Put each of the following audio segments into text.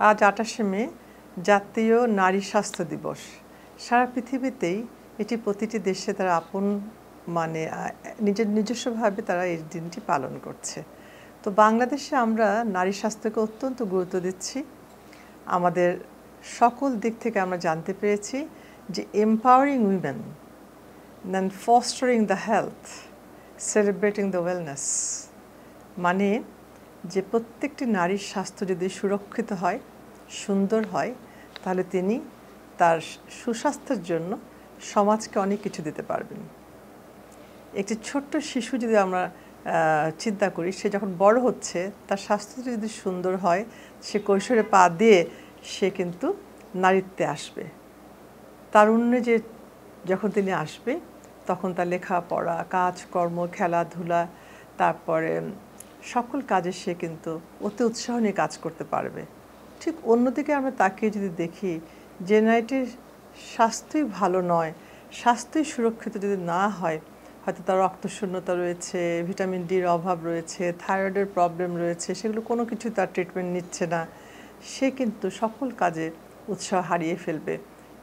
আজ ২৮শে মে জাতীয় নারী স্বাস্থ্য দিবস। সারা পৃথিবীতেই এটি প্রতিটি দেশে তারা মানে নিজস্বভাবে তারা এই দিনটি পালন করছে। তো বাংলাদেশে আমরা নারী স্বাস্থ্যকে অত্যন্ত গুরুত্ব দিচ্ছি। আমাদের সকল দিক থেকে আমরা জানতে পেরেছি যে empowering women then fostering the health, celebrating the wellness, মানে যে প্রত্যেকটি নারীর স্বাস্থ্য যদি সুরক্ষিত হয়, সুন্দর হয়, তাহলে তিনি তার সুস্বাস্থ্যের জন্য সমাজকে অনেক কিছু দিতে পারবেন। একটি ছোট্ট শিশু যদি আমরা চিন্তা করি, সে যখন বড় হচ্ছে তার স্বাস্থ্য যদি সুন্দর হয়, সে কৈশোরে পা দিয়ে সে কিন্তু নারীত্বে আসবে। তারুণ্যে যখন তিনি আসবে তখন তার লেখাপড়া, কাজকর্ম, খেলাধুলা, তারপরে সকল কাজে সে কিন্তু অতি উৎসাহ নিয়ে কাজ করতে পারবে। ঠিক অন্যদিকে আমরা তাকিয়ে যদি দেখি যে নারীটির স্বাস্থ্যই ভালো নয়, স্বাস্থ্যই সুরক্ষিত যদি না হয়, হয়তো তার রক্তশূন্যতা রয়েছে, ভিটামিন ডির অভাব রয়েছে, থাইরয়েডের প্রবলেম রয়েছে, সেগুলো কোনো কিছু তার ট্রিটমেন্ট নিচ্ছে না, সে কিন্তু সকল কাজে উৎসাহ হারিয়ে ফেলবে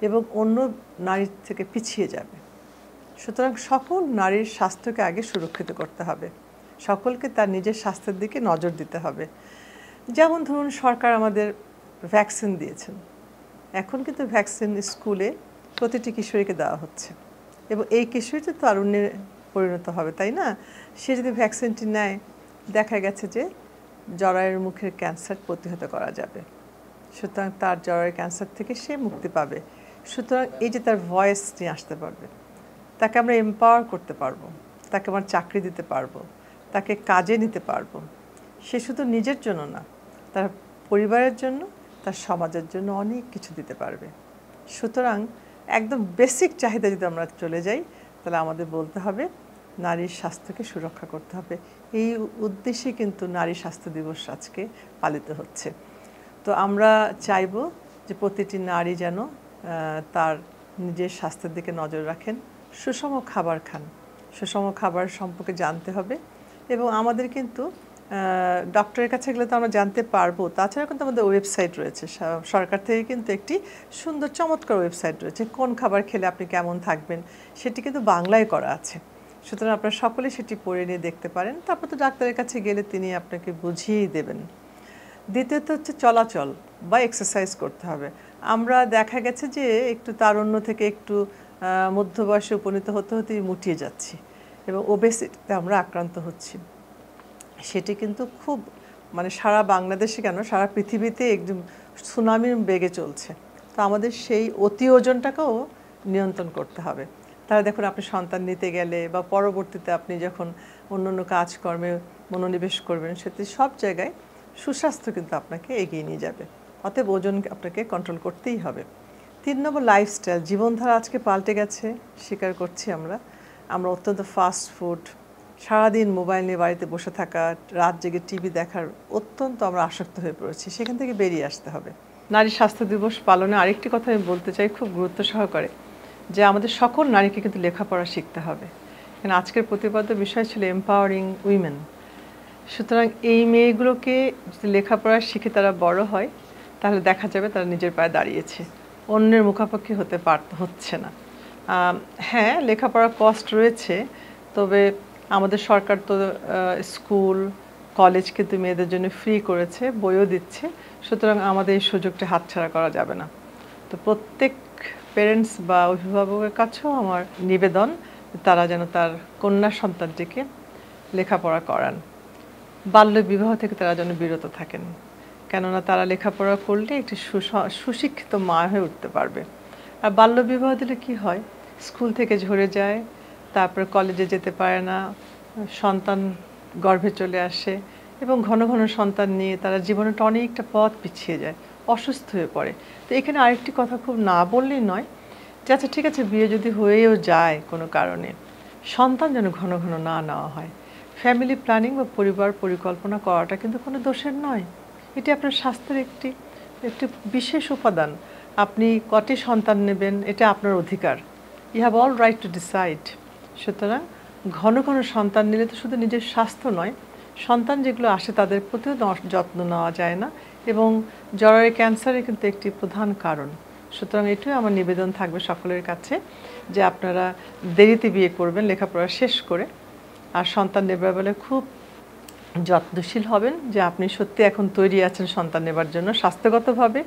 এবং অন্য নারীর থেকে পিছিয়ে যাবে। সুতরাং সকল নারীর স্বাস্থ্যকে আগে সুরক্ষিত করতে হবে, সকলকে তার নিজের স্বাস্থ্যের দিকে নজর দিতে হবে। যেমন ধরুন, সরকার আমাদের ভ্যাকসিন দিয়েছেন, এখন কিন্তু ভ্যাকসিন স্কুলে প্রতিটি কিশোরীকে দেওয়া হচ্ছে এবং এই কিশোরীটি তারুণ্যে পরিণত হবে, তাই না? সে যদি ভ্যাকসিনটি নেয়, দেখা গেছে যে জরায়ুর মুখের ক্যান্সার প্রতিহত করা যাবে। সুতরাং তার জরায়ুর ক্যান্সার থেকে সে মুক্তি পাবে। সুতরাং এই যে তার ভয়েস নিয়ে আসতে পারবে, তাকে আমরা এম্পাওয়ার করতে পারবো, তাকে আমরা চাকরি দিতে পারবো, তাকে কাজে নিতে পারবো। সে শুধু নিজের জন্য না, তার পরিবারের জন্য, তার সমাজের জন্য অনেক কিছু দিতে পারবে। সুতরাং একদম বেসিক চাহিদা যদি আমরা চলে যাই, তাহলে আমাদের বলতে হবে নারীর স্বাস্থ্যকে সুরক্ষা করতে হবে। এই উদ্দেশ্যে কিন্তু নারী স্বাস্থ্য দিবস আজকে পালিত হচ্ছে। তো আমরা চাইব যে প্রতিটি নারী যেন তার নিজের স্বাস্থ্যের দিকে নজর রাখেন, সুষম খাবার খান। সুষম খাবার সম্পর্কে জানতে হবে এবং আমাদের কিন্তু ডক্টরের কাছে গেলে তো আমরা জানতে পারবো। তাছাড়া কিন্তু আমাদের ওয়েবসাইট রয়েছে, সরকার থেকে কিন্তু একটি সুন্দর চমৎকার ওয়েবসাইট রয়েছে, কোন খাবার খেলে আপনি কেমন থাকবেন সেটি কিন্তু বাংলায় করা আছে। সুতরাং আপনারা সকলে সেটি পড়ে নিয়ে দেখতে পারেন। তারপর তো ডাক্তারের কাছে গেলে তিনি আপনাকে বুঝিয়েই দেবেন। দ্বিতীয়ত হচ্ছে চলাচল বা এক্সারসাইজ করতে হবে। আমরা দেখা গেছে যে একটু তারুণ্য থেকে একটু মধ্য বয়সে উপনীত হতে হতেই মুটিয়ে যাচ্ছি এবং ওবেসিটিতে আমরা আক্রান্ত হচ্ছি। সেটি কিন্তু খুব মানে সারা বাংলাদেশে কেন, সারা পৃথিবীতে একদম সুনামির বেগে চলছে। তো আমাদের সেই অতি ওজনটাকেও নিয়ন্ত্রণ করতে হবে। তাহলে দেখুন, আপনি সন্তান নিতে গেলে বা পরবর্তীতে আপনি যখন অন্য কাজকর্মে মনোনিবেশ করবেন, সেটি সব জায়গায় সুস্বাস্থ্য কিন্তু আপনাকে এগিয়ে নিয়ে যাবে। অতএব ওজন আপনাকে কন্ট্রোল করতেই হবে। 3 নম্বর, লাইফস্টাইল। জীবনধারা আজকে পাল্টে গেছে, স্বীকার করছি আমরা অত্যন্ত ফাস্ট ফুড, সারাদিন মোবাইল নিয়ে বাড়িতে বসে থাকা, রাত জেগে টিভি দেখার অত্যন্ত আমরা আসক্ত হয়ে পড়েছি। সেখান থেকে বেরিয়ে আসতে হবে। নারী স্বাস্থ্য দিবস পালনে আরেকটি কথা আমি বলতে চাই খুব গুরুত্ব সহকারে, যে আমাদের সকল নারীকে কিন্তু লেখাপড়া শিখতে হবে। কারণ আজকের প্রতিপাদ্য বিষয় ছিল এম্পাওয়ারিং উইমেন। সুতরাং এই মেয়েগুলোকে যদি লেখাপড়া শিখে তারা বড় হয়, তাহলে দেখা যাবে তারা নিজের পায়ে দাঁড়িয়েছে, অন্যের মুখাপেক্ষি হচ্ছে না। হ্যাঁ, লেখাপড়ার কস্ট রয়েছে, তবে আমাদের সরকার তো স্কুল কলেজ কিন্তু মেয়েদের জন্য ফ্রি করেছে, বইও দিচ্ছে। সুতরাং আমাদের এই সুযোগটা হাতছাড়া করা যাবে না। তো প্রত্যেক পেরেন্টস বা অভিভাবকের কাছেও আমার নিবেদন, তারা যেন তার কন্যা সন্তানটিকে লেখাপড়া করান। বাল্যবিবাহ থেকে তারা যেন বিরত থাকেন, কেননা তারা লেখাপড়া করলে একটি সুশিক্ষিত মা হয়ে উঠতে পারবে। আর বাল্যবিবাহ দিলে কি হয়, স্কুল থেকে ঝরে যায়, তারপরে কলেজে যেতে পারে না, সন্তান গর্ভে চলে আসে এবং ঘন ঘন সন্তান নিয়ে তারা জীবনটা অনেকটা পথ পিছিয়ে যায়, অসুস্থ হয়ে পড়ে। তো এখানে আরেকটি কথা খুব না বললেই নয়, যে আচ্ছা ঠিক আছে, বিয়ে যদি হয়েও যায় কোনো কারণে, সন্তান যেন ঘন ঘন না নেওয়া হয়। ফ্যামিলি প্ল্যানিং বা পরিবার পরিকল্পনা করাটা কিন্তু কোনো দোষের নয়, এটি আপনার স্বাস্থ্যের একটি বিশেষ উপাদান। আপনি কটি সন্তান নেবেন এটা আপনার অধিকার, you have all right to decide. সুতরাং ঘন ঘন সন্তান নিলে তো শুধু নিজের স্বাস্থ্য নয়, সন্তান যেগুলো আসে তাদের প্রতিও যত্ন নেওয়া যায় না এবং জরায়ু ক্যান্সারের কিন্তু একটি প্রধান কারণ। সুতরাং এটাই আমার নিবেদন থাকবে সকলের কাছে যে আপনারা দেরিতে বিয়ে করবেন লেখাপড়া শেষ করে, আর সন্তান নেবার বেলা খুব যত্নশীল হবেন যে আপনি সত্যি এখন তৈরি আছেন সন্তান নেবার জন্য, স্বাস্থ্যগতভাবে,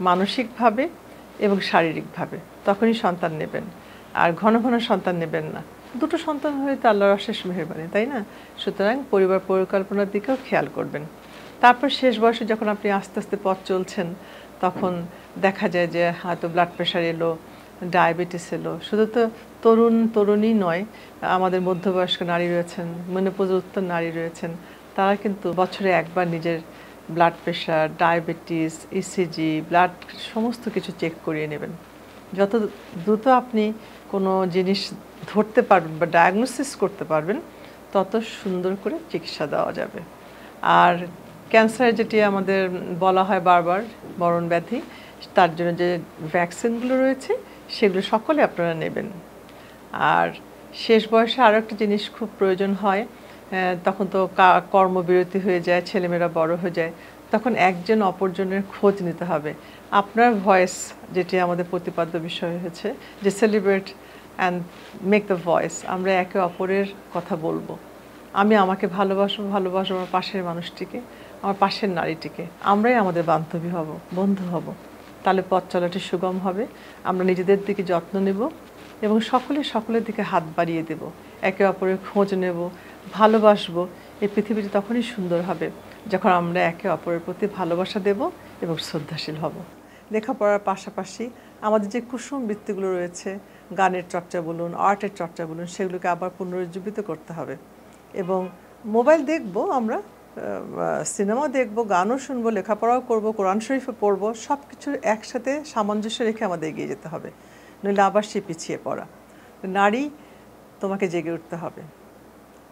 মানসিকভাবে এবং শারীরিকভাবে, তখনই সন্তান নেবেন। আর ঘন ঘন সন্তান নেবেন না। দুটো সন্তান হলে তো আল্লাহর অশেষ মেহেরবানি, তাই না? সুতরাং পরিবার পরিকল্পনার দিকেও খেয়াল করবেন। তারপর শেষ বয়সে যখন আপনি আস্তে আস্তে পথ চলছেন, তখন দেখা যায় যে হয়তো ব্লাড প্রেশার এলো, ডায়াবেটিস এলো। শুধু তো তরুণী নয়, আমাদের মধ্যবয়স্ক নারী রয়েছেন, মেনোপজ উত্তর নারী রয়েছেন, তারা কিন্তু বছরে একবার নিজের blood pressure, diabetes, ECG, blood সমস্ত কিছু চেক করিয়ে নেবেন। যত দ্রুত আপনি কোনো জিনিস ধরতে পারবেন বা ডায়াগনোসিস করতে পারবেন, তত সুন্দর করে চিকিৎসা দেওয়া যাবে। আর ক্যান্সার যেটি আমাদের বলা হয় বারবার মরণ ব্যাধি, তার জন্য যে ভ্যাকসিনগুলো রয়েছে সেগুলো সকলে আপনারা নেবেন। আর শেষ বয়সে আরও একটা জিনিস খুব প্রয়োজন হয়, তখন তো কর্মবিরতি হয়ে যায়, ছেলেমেয়েরা বড় হয়ে যায়, তখন একজন অপরজনের খোঁজ নিতে হবে। আপনার ভয়েস, যেটি আমাদের প্রতিপাদ্য বিষয় হয়েছে যে celebrate and make the voice, আমরা একে অপরের কথা বলবো। আমি আমাকে ভালোবাসবো আমার পাশের মানুষটিকে, আমার পাশের নারীটিকে। আমরাই আমাদের বান্ধবী হব, বন্ধু হব, তাহলে পথ চলাটি সুগম হবে। আমরা নিজেদের দিকে যত্ন নেব এবং সকলের দিকে হাত বাড়িয়ে দেব, একে অপরের খোঁজ নেব, ভালোবাসবো। এই পৃথিবীটি তখনই সুন্দর হবে যখন আমরা একে অপরের প্রতি ভালোবাসা দেব এবং শ্রদ্ধাশীল হব। লেখাপড়ার পাশাপাশি আমাদের যে কুসুম বৃত্তিগুলো রয়েছে, গানের চর্চা বলুন, আর্টের চর্চা বলুন, সেগুলোকে আবার পুনরুজ্জীবিত করতে হবে। এবং মোবাইল দেখবো আমরা, সিনেমা দেখবো, গানও শুনবো, লেখাপড়াও করবো, কোরআন শরীফও পড়বো, সব কিছু একসাথে সামঞ্জস্য রেখে আমাদের এগিয়ে যেতে হবে, নইলে আবার সে পিছিয়ে পড়া। নারী, তোমাকে জেগে উঠতে হবে।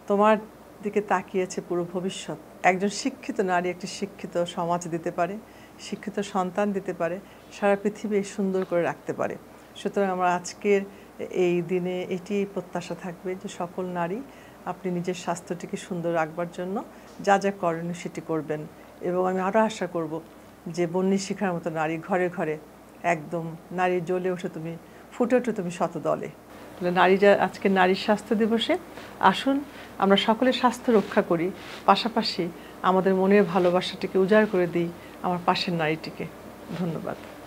তোমার দিকে তাকিয়েছে পুরো ভবিষ্যৎ। একজন শিক্ষিত নারী একটি শিক্ষিত সমাজ দিতে পারে, শিক্ষিত সন্তান দিতে পারে, সারা পৃথিবী সুন্দর করে রাখতে পারে। সুতরাং আমরা আজকের এই দিনে এটি প্রত্যাশা থাকবে যে সকল নারী আপনি নিজের স্বাস্থ্যটিকে সুন্দর রাখবার জন্য যা যা করণীয় সেটি করবেন। এবং আমি আরও আশা করব যে বন্যী শিখার মতো নারী ঘরে ঘরে একদম নারী জ্বলে ওঠে, তুমি ফুটে ওঠে তুমি শতদলে। তাহলে আজকে নারী স্বাস্থ্য দিবসে আসুন আমরা সকলে স্বাস্থ্য রক্ষা করি, পাশাপাশি আমাদের মনের ভালোবাসাটিকে উজাড় করে দিই আমার পাশের নারীটিকে। ধন্যবাদ।